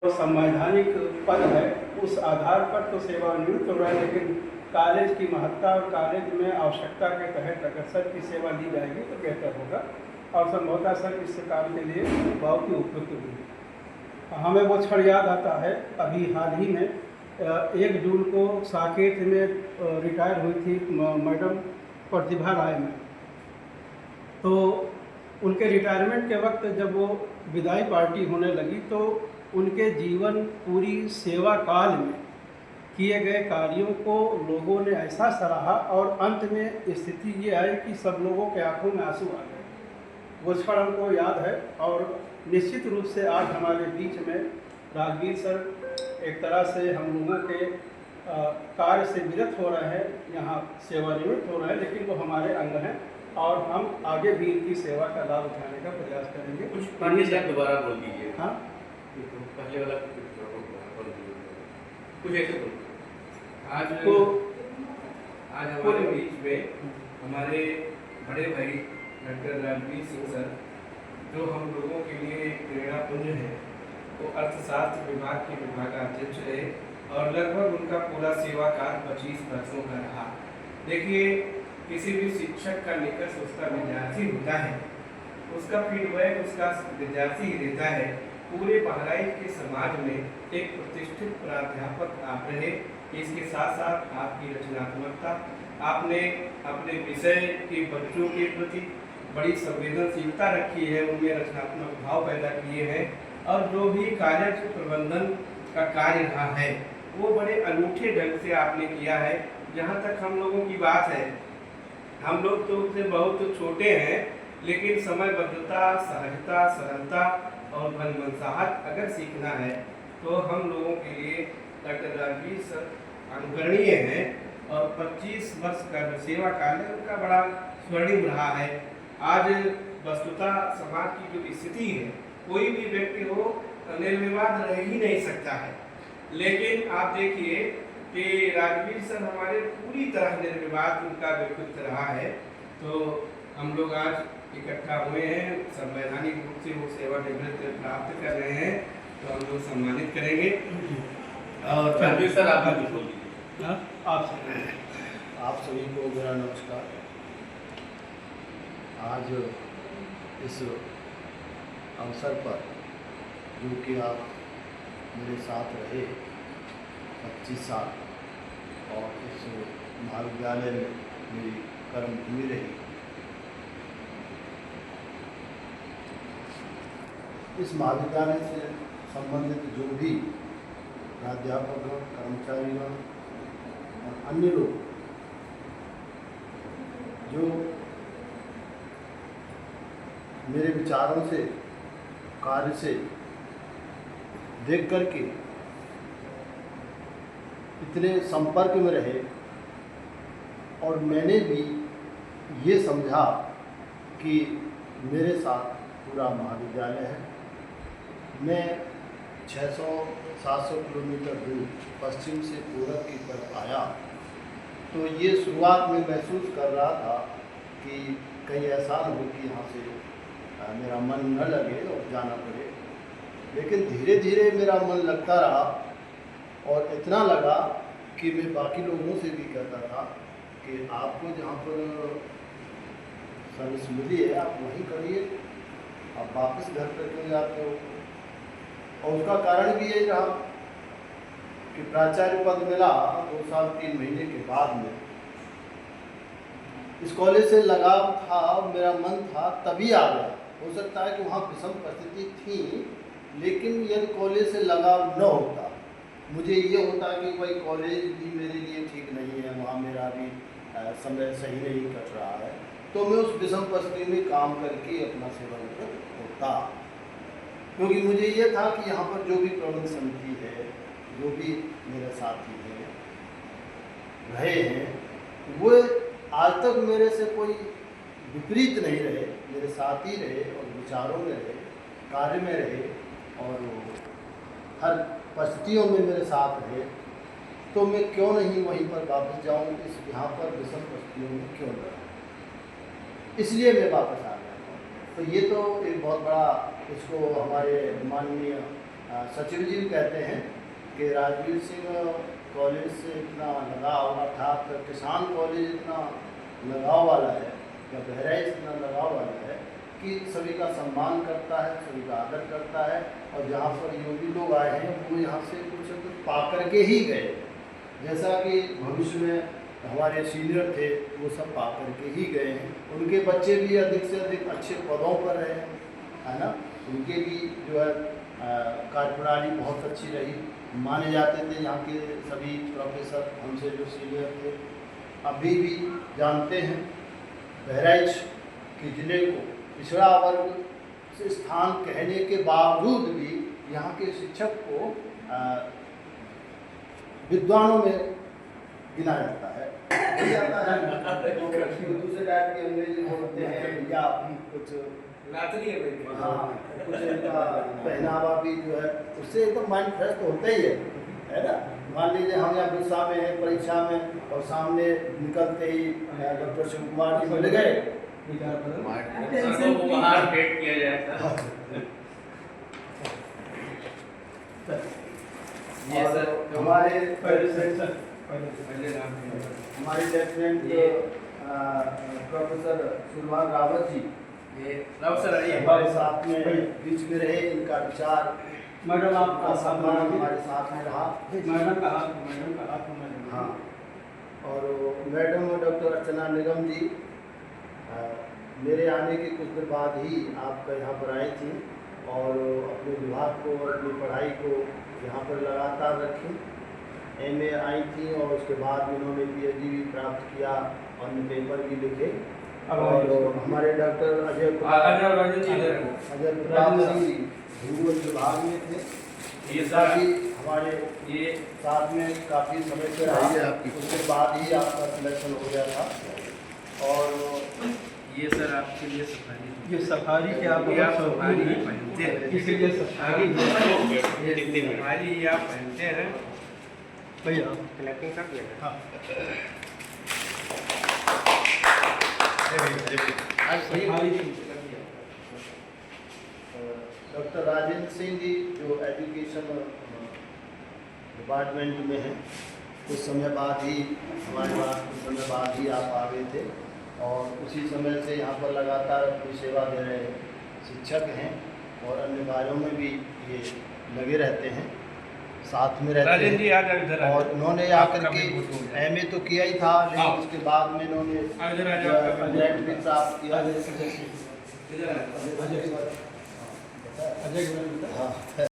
संवैधानिक पद है उस आधार पर तो सेवानिवृत्त हो रहा है, लेकिन कॉलेज की महत्ता और कॉलेज में आवश्यकता के तहत अगर सर की सेवा ली जाएगी तो बेहतर होगा और संभवतः सर इस काम के लिए बहुत ही उपयुक्त भी है। हमें वो क्षण याद आता है, अभी हाल ही में 1 जून को साकेत में रिटायर हुई थी मैडम प्रतिभा राय में। तो उनके रिटायरमेंट के वक्त जब वो विदाई पार्टी होने लगी तो उनके जीवन पूरी सेवा काल में किए गए कार्यों को लोगों ने ऐसा सराहा और अंत में स्थिति ये आई कि सब लोगों के आंखों में आंसू आ गए। वो क्षण हमको याद है और निश्चित रूप से आज हमारे बीच में राजवीर सर एक तरह से हम लोगों के कार्य से विरत हो रहे हैं, यहाँ सेवानिवृत्त हो रहे हैं, लेकिन वो हमारे अंग हैं और हम आगे भी इनकी सेवा का लाभ उठाने का प्रयास करेंगे। कुछ पांडे साहब दोबारा बोल दीजिए। हाँ, पहले वाला कुछ ऐसे बोल। आज हमारे बीच में हमारे बड़े भाई डॉक्टर राजवीर सिंह सर, जो हम लोगों के लिए एक प्रेरणापुंज है, वो अर्थशास्त्र विभाग के विभागाध्यक्ष रहे और लगभग उनका पूरा सेवा काल 25 वर्षों का रहा। देखिए, किसी भी शिक्षक का निकष उसका विद्यार्थी होता है, उसका फीडबैक उसका विद्यार्थी ही देता है। पूरे बहराइच के समाज में एक प्रतिष्ठित प्राध्यापक आप रहे। इसके साथ साथ आपकी रचनात्मकता, आपने अपने विषय के बच्चों के प्रति बड़ी संवेदनशीलता रखी है, उनमें रचनात्मक भाव पैदा किए हैं और जो भी कॉलेज प्रबंधन का कार्य रहा है वो बड़े अनूठे ढंग से आपने किया है। जहाँ तक हम लोगों की बात है, हम लोग तो उनसे बहुत छोटे हैं, लेकिन समयबद्धता, सहजता, सरलता और मनमनसाहट अगर सीखना है तो हम लोगों के लिए डॉक्टर राजवीर सर अनुकरणीय हैं और 25 वर्ष का जो सेवा काल है उनका बड़ा स्वर्णिम रहा है। आज वस्तुतः समाज की जो स्थिति है, कोई भी व्यक्ति हो निर्विवाद रह ही नहीं सकता है, लेकिन आप देखिए कि राजवीर सर हमारे पूरी तरह निर्विवाद उनका व्यक्तित्व रहा है। तो हम लोग आज इकट्ठा हुए हैं, संवैधानिक रूप से वो सेवानिवृत्ति प्राप्त कर रहे हैं, तो हम लोग सम्मानित करेंगे। और राजवीर सर आप भी बोल दीजिए। आप सभी को मेरा नमस्कार। आज इस अवसर पर जो कि आप मेरे साथ रहे 25 साल और इस महाविद्यालय में मेरी कर्मभूमि रही, इस महाविद्यालय से संबंधित जो भी प्राध्यापक, कर्मचारीगण और अन्य लोग जो मेरे विचारों से, कार्य से देख करके इतने संपर्क में रहे और मैंने भी ये समझा कि मेरे साथ पूरा महाविद्यालय है। मैं 600-700 किलोमीटर दूर पश्चिम से पूरब की तरफ आया तो ये शुरुआत में महसूस कर रहा था कि कहीं ऐसा न हो कि यहाँ से मेरा मन न लगे और जाना पड़े, लेकिन धीरे धीरे मेरा मन लगता रहा और इतना लगा कि मैं बाकी लोगों से भी कहता था कि आपको जहाँ पर सर्विस मिली है आप वहीं करिए, आप वापस घर पर क्यों जाते हो। और उसका कारण भी यही रहा कि प्राचार्य पद मिला 2 साल 3 महीने के बाद में। इस कॉलेज से लगाव था, मेरा मन था, तभी आ गया। हो सकता है कि वहाँ विषम परिस्थिति थी, लेकिन यदि कॉलेज से लगाव न होता, मुझे ये होता कि भाई कॉलेज भी मेरे लिए ठीक नहीं है, वहाँ मेरा भी समय सही नहीं कट रहा है, तो मैं उस विषम परिस्थिति में काम करके अपना सेवानिवृत्त होता। क्योंकि मुझे ये था कि यहाँ पर जो भी प्रबंध समिति है, जो भी मेरे साथी हैं रहे हैं, वो आज तक मेरे से कोई विपरीत नहीं रहे, मेरे साथ ही रहे और विचारों में रहे, कार्य में रहे और हर परिस्थितियों में मेरे साथ रहे। तो मैं क्यों नहीं वहीं पर वापस जाऊँ, इस यहाँ पर विषम परिस्थितियों में क्यों न, इसलिए मैं वापस आ गया। तो ये तो एक बहुत बड़ा, इसको हमारे माननीय सचिव जी भी कहते हैं कि राजवीर सिंह कॉलेज से इतना लगाव, अर्थात किसान कॉलेज इतना लगाव वाला है या बहराइच इतना लगाव वाला है कि सभी का सम्मान करता है, सभी का आदर करता है। और जहाँ पर योगी लोग आए हैं वो यहाँ से कुछ न कुछ पा करके ही गए। जैसा कि भविष्य में हमारे सीनियर थे वो सब पा करके ही गए हैं। उनके बच्चे भी अधिक से अधिक अच्छे पदों पर रहे हैं, है ना। उनके भी जो है कार्यप्रणाली बहुत अच्छी रही, माने जाते थे यहाँ के सभी प्रोफेसर हमसे जो सीनियर थे। अभी भी जानते हैं बहराइच के ज़िले को पिछड़ा वर्ग से स्थान कहने के बावजूद भी यहाँ के शिक्षक को विद्वानों में गिना जाता है। दूसरे टाइप की अंग्रेजी बोलते हैं या कुछ लातरी है भाई। हाँ, कुछ इनका पहनावा भी जो है उससे एकदम माइंड फ्रेश तो होता ही है ना। मान लीजिए हम यहाँ गुस्सा में हैं परीक्षा में और सामने निकलते ही डॉक्टर शिव कुमार जी मिल गए, सबको बाहर भेंट किया जाता है। ये और सर हमारे पहले नाम है। हमारे लेफ्टिनेंट प्रोफेसर सुरभान रावत जी ये राव सर आइए। हमारे साथ में बीच में रहे, इनका विचार मैडम आपका सम्मान हमारे साथ में रहा। मैडम का हाथ हमारे। हाँ, और मैडम डॉक्टर अर्चना निगम जी मेरे आने के कुछ देर बाद ही आपका यहाँ पर आई थी और अपने विभाग को और अपनी पढ़ाई को यहाँ पर लगातार रखी। एमए आई थी और उसके बाद उन्होंने पीएचडी भी प्राप्त किया, अन्य पेपर भी लिखे। और हमारे डॉक्टर अजय प्रताप सिंह जी भूगोल विभाग में थे। ये साथ ही हमारे ये साथ में काफ़ी समय से रहा, उसके बाद ही आपका सिलेक्शन हो गया था। और ये सर आपके लिए सफारी ये सफारी के आप ये आप बहुत सफारी शौकीन हैं। पहनते हैं। इसलिए सफारी ये सफारी ये आप पहनते हैं भैया। कलेक्टिंग कर दिया। हाँ, डॉक्टर राजेंद्र सिंह जी जो एजुकेशन डिपार्टमेंट में हैं, कुछ समय बाद ही हमारे पास कुछ समय बाद ही आप आ गए थे और उसी समय से यहाँ पर लगातार अपनी सेवा दे रहे शिक्षक हैं और अन्य कार्यों में भी ये लगे रहते हैं, साथ में रहते हैं। और उन्होंने आकर के एमए तो किया ही था, लेकिन उसके बाद में इन्होंने ग्रेड भी प्राप्त किया। अजय हाँ।